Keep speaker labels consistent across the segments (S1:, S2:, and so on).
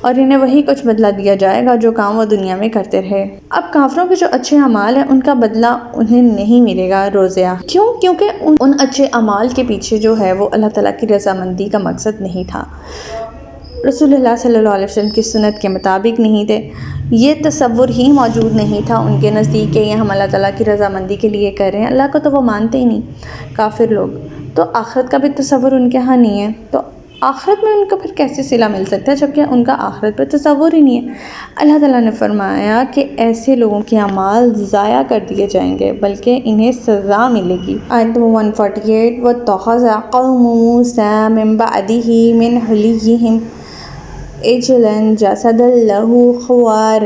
S1: اور انہیں وہی کچھ بدلہ دیا جائے گا جو کام وہ دنیا میں کرتے رہے۔ اب کافروں کے جو اچھے اعمال ہیں ان کا بدلہ انہیں نہیں ملے گا روز آخرت۔ کیوں؟ کیونکہ ان اچھے اعمال کے پیچھے جو ہے وہ اللہ تعالیٰ کی رضامندی کا مقصد نہیں تھا، رسول اللہ صلی اللہ علیہ وسلم کی سنت کے مطابق نہیں تھے، یہ تصور ہی موجود نہیں تھا ان کے نزدیک کہ یہ ہم اللہ تعالیٰ کی رضامندی کے لیے کر رہے ہیں۔ اللہ کو تو وہ مانتے ہی نہیں کافر لوگ، تو آخرت کا بھی تصور ان کے ہاں نہیں ہے، تو آخرت میں ان کو پھر کیسے صلہ مل سکتا ہے جبکہ ان کا آخرت پہ تصور ہی نہیں ہے۔ اللہ تعالیٰ نے فرمایا کہ ایسے لوگوں کے اعمال ضائع کر دیے جائیں گے بلکہ انہیں سزا ملے گی۔ آیت 148 وَاتَّخَذَ قَوْمُ مُوسَىٰ مِن بَعْدِهِ مِنْ حُلِيِّهِمْ عِجْلًا جَسَدًا لَهُ خُوَارٌ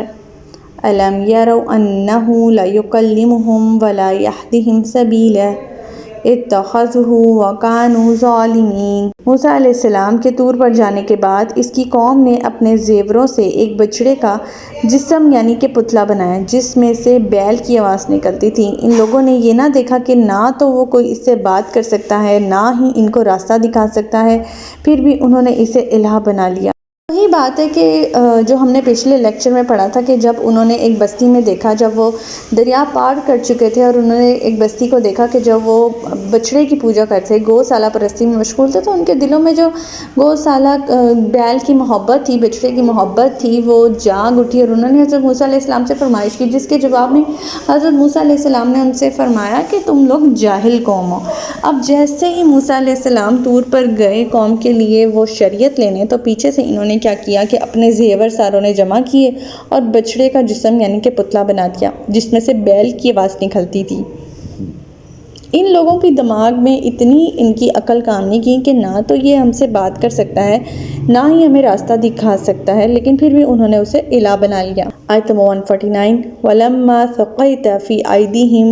S1: أَلَمْ يَرَوْا أَنَّهُ لَا يُكَلِّمُهُمْ وَلَا يَهْدِيهِمْ سَبِيلًا اتخذوه وكانوا ظالمین۔ موسیٰ علیہ السلام کے طور پر جانے کے بعد اس کی قوم نے اپنے زیوروں سے ایک بچڑے کا جسم یعنی کہ پتلا بنایا جس میں سے بیل کی آواز نکلتی تھی۔ ان لوگوں نے یہ نہ دیکھا کہ نہ تو وہ کوئی اس سے بات کر سکتا ہے نہ ہی ان کو راستہ دکھا سکتا ہے، پھر بھی انہوں نے اسے الہ بنا لیا۔ وہی بات ہے کہ جو ہم نے پچھلے لیکچر میں پڑھا تھا کہ جب انہوں نے ایک بستی میں دیکھا، جب وہ دریا پار کر چکے تھے اور انہوں نے ایک بستی کو دیکھا کہ جب وہ بچڑے کی پوجا کرتے، گو سالہ پرستی میں مشغول تھے، تو ان کے دلوں میں جو گو سالہ بیل کی محبت تھی، بچڑے کی محبت تھی، وہ جاگ اٹھی اور انہوں نے حضرت موسیٰ علیہ السلام سے فرمائش کی، جس کے جواب میں حضرت موسیٰ علیہ السلام نے ان سے فرمایا کہ تم لوگ جاہل قوم ہو۔ اب جیسے ہی موسیٰ علیہ السلام طور پر گئے قوم کے لیے وہ شریعت لینے، تو پیچھے سے انہوں نے کیا کیا کہ اپنے زیور ساروں نے جمع کیے اور بچڑے کا جسم یعنی کہ پتلا بنا دیا جس میں سے بیل کی آواز نکلتی تھی۔ ان لوگوں کی دماغ میں اتنی ان کی عقل کام نہیں کی کہ نہ تو یہ ہم سے بات کر سکتا ہے نہ ہی ہمیں راستہ دکھا سکتا ہے، لیکن پھر بھی انہوں نے اسے الہ بنا لیا۔ آیت 149 وَلَمَّا ثُقِّتَ فِي أَيْدِيهِمْ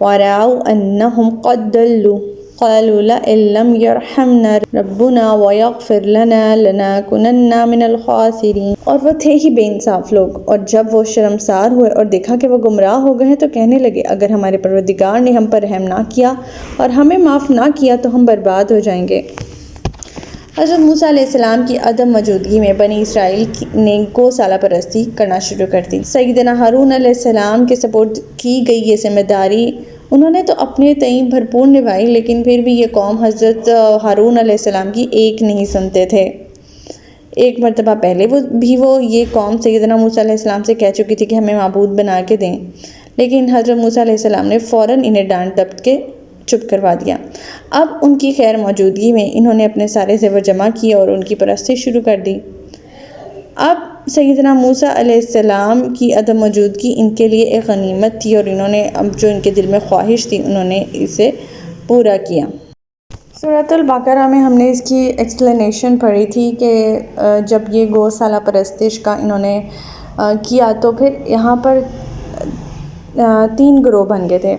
S1: وَرَأَوْا أَنَّهُمْ قَدْ ضَلُّوا قَالُوا لَئِن لَّمْ يَرْحَمْنَا رَبُّنَا وَيَغْفِرْ لَنَا لَنَكُونَنَّ مِنَ الْخَاسِرِينَ۔ اور وہ تھے ہی بے انصاف لوگ، اور جب وہ شرمسار ہوئے اور دیکھا کہ وہ گمراہ ہو گئے ہیں تو کہنے لگے اگر ہمارے پروردگار نے ہم پر رحم نہ کیا اور ہمیں معاف نہ کیا تو ہم برباد ہو جائیں گے۔ حضرت موسیٰ علیہ السلام کی عدم موجودگی میں بنی اسرائیل نے گو سالہ پرستی کرنا شروع کر دی۔ سیدنا ہارون علیہ السلام کے سپرد کی گئی یہ ذمہ داری انہوں نے تو اپنے تئیں بھرپور نبھائی، لیکن پھر بھی یہ قوم حضرت ہارون علیہ السلام کی ایک نہیں سنتے تھے۔ ایک مرتبہ پہلے وہ یہ قوم سیدنا موسیٰ علیہ السلام سے کہہ چکی تھی کہ ہمیں معبود بنا کے دیں، لیکن حضرت موسیٰ علیہ السلام نے فوراً انہیں ڈانٹ ڈپٹ کے چپ کروا دیا۔ اب ان کی خیر موجودگی میں انہوں نے اپنے سارے زیور جمع کیے اور ان کی پرستی شروع کر دی۔ اب سیدنا موسیٰ علیہ السلام کی عدم موجودگی ان کے لیے ایک غنیمت تھی اور انہوں نے اب جو ان کے دل میں خواہش تھی انہوں نے اسے پورا کیا۔ سورۃ البقرہ میں ہم نے اس کی ایکسپلینیشن پڑھی تھی کہ جب یہ گو سالہ پرستش کا انہوں نے کیا تو پھر یہاں پر 3 گروہ بن گئے تھے۔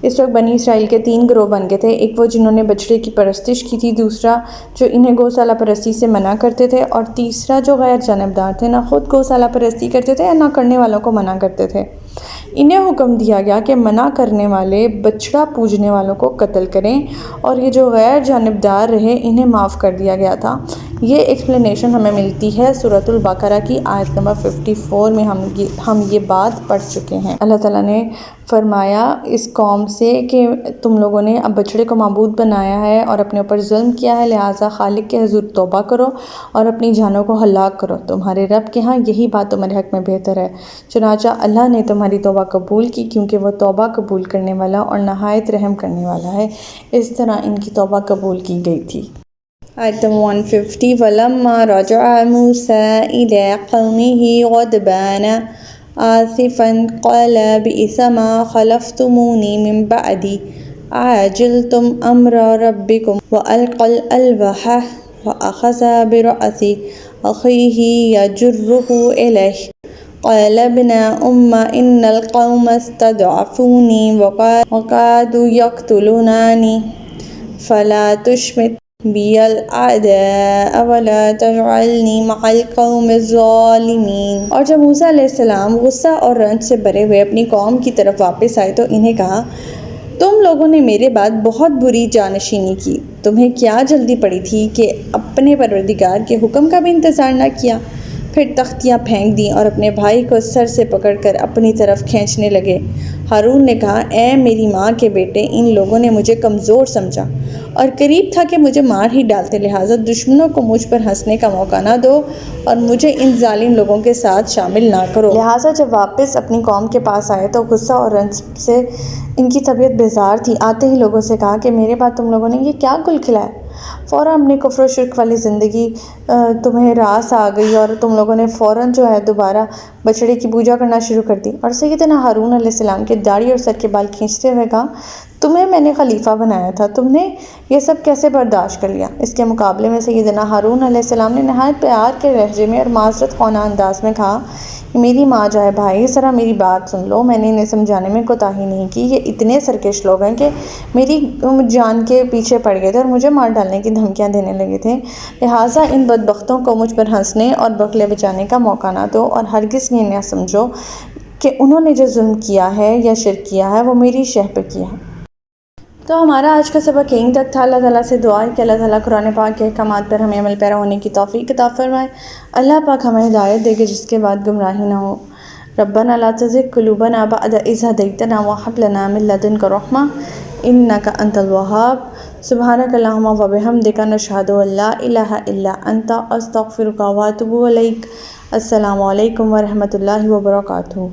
S1: اس وقت بنی اسرائیل کے 3 گروہ بن گئے تھے، ایک وہ جنہوں نے بچڑے کی پرستش کی تھی، دوسرا جو انہیں گو سالہ پرستی سے منع کرتے تھے، اور تیسرا جو غیر جانبدار تھے، نہ خود گو سالہ پرستی کرتے تھے نہ کرنے والوں کو منع کرتے تھے۔ انہیں حکم دیا گیا کہ منع کرنے والے بچڑا پوجنے والوں کو قتل کریں اور یہ جو غیر جانبدار رہے انہیں معاف کر دیا گیا تھا۔ یہ ایکسپلینیشن ہمیں ملتی ہے سورۃ البقرہ کی آیت نمبر 54 میں ہم یہ بات پڑھ چکے ہیں۔ اللہ تعالیٰ نے فرمایا اس قوم سے کہ تم لوگوں نے اب بچڑے کو معبود بنایا ہے اور اپنے اوپر ظلم کیا ہے، لہٰذا خالق کے حضور توبہ کرو اور اپنی جانوں کو ہلاک کرو، تمہارے رب کے ہاں یہی بات تمہارے حق میں بہتر ہے۔ چنانچہ اللہ نے تمہاری توبہ قبول کی کیونکہ وہ توبہ قبول کرنے والا اور نہایت رحم کرنے والا ہے۔ اس طرح ان کی توبہ قبول کی گئی تھی۔ آیت 150 وَلَمَّا رَجَعَ مُوسَىٰ إِلَىٰ قَوْمِهِ غَضْبَانَ آسِفًا قَالَ بِئْسَ مَا خَلَفْتُمُونِي مِن بَعْدِي أَعَجِلْتُمْ أَمْرَ رَبِّكُمْ وَأَلْقَى الْأَلْوَاحَ وَأَخَذَ بِرَأْسِ أَخِيهِ يَجُرُّهُ إِلَيْهِ قَالَ ابْنَ أُمَّ إِنَّ الْقَوْمَ اسْتَضْعَفُونِي وَكَادُوا يَقْتُلُونَنِي فَلَا تُشْمِتْ بِيَ الْأَعْدَاءَ وَلَا تَجْعَلْنِي مَعَ الْقَوْمِ الظَّالِمِينَ۔ اور جب موسیٰ علیہ السلام غصہ اور رنج سے بھرے ہوئے اپنی قوم کی طرف واپس آئے تو انہیں کہا تم لوگوں نے میرے بعد بہت بری جانشینی کی، تمہیں کیا جلدی پڑی تھی کہ اب اپنے پروردگار کے حکم کا بھی انتظار نہ کیا؟ پھر تختیاں پھینک دیں اور اپنے بھائی کو سر سے پکڑ کر اپنی طرف کھینچنے لگے۔ ہارون نے کہا، اے میری ماں کے بیٹے، ان لوگوں نے مجھے کمزور سمجھا اور قریب تھا کہ مجھے مار ہی ڈالتے، لہٰذا دشمنوں کو مجھ پر ہنسنے کا موقع نہ دو اور مجھے ان ظالم لوگوں کے ساتھ شامل نہ کرو۔ لہٰذا جب واپس اپنی قوم کے پاس آئے تو غصہ اور رنج سے ان کی طبیعت بیزار تھی۔ آتے ہی لوگوں سے کہا کہ میرے بعد تم لوگوں نے یہ کیا گل کھلایا؟ فوراً اپنے کفر و شرک والی زندگی تمہیں راس آ گئی اور تم لوگوں نے فوراً دوبارہ بچڑے کی پوجا کرنا شروع کر دی۔ اور سیدنا ہارون علیہ السلام کی داڑھی اور سر کے بال کھینچتے ہوئے کہا، تمہیں میں نے خلیفہ بنایا تھا، تم نے یہ سب کیسے برداشت کر لیا؟ اس کے مقابلے میں سیدنا ہارون علیہ السلام نے نہایت پیار کے لہجے میں اور معذرت خواہ انداز میں کہا، میری ماں جائے بھائی، ذرا میری بات سن لو، میں نے انہیں سمجھانے میں کوتاہی نہیں کی۔ یہ اتنے سرکش لوگ ہیں کہ میری جان کے پیچھے پڑ گئے تھے اور مجھے مار ڈالنے کی دھمکیاں دینے لگے تھے، لہٰذا ان بدبختوں کو مجھ پر ہنسنے اور بغلے بچانے کا موقع نہ دو اور ہرگز یہ نہ سمجھو کہ انہوں نے جو ظلم کیا ہے یا شرک کیا ہے وہ میری شہ پہ کیا ہے۔ تو ہمارا آج کا سبق یہیں تک تھا۔ اللہ تعالیٰ سے دعا ہے کہ اللہ تعالیٰ قرآن پاک کے احکامات پر ہمیں عمل پیرا ہونے کی توفیق عطا فرمائے۔ اللہ پاک ہمیں ہدایت دے کہ جس کے بعد گمراہی نہ ہو۔ ربنا لا تزغ قلوبنا بعد إذ هديتنا وهب لنا من لدنك رحمة إنك أنت الوهاب۔ سبحانك اللهم وبحمدك نشهد أن لا إله إلا أنت أستغفرك وأتوب إليك۔ السلام علیکم ورحمۃ اللہ وبرکاتہ۔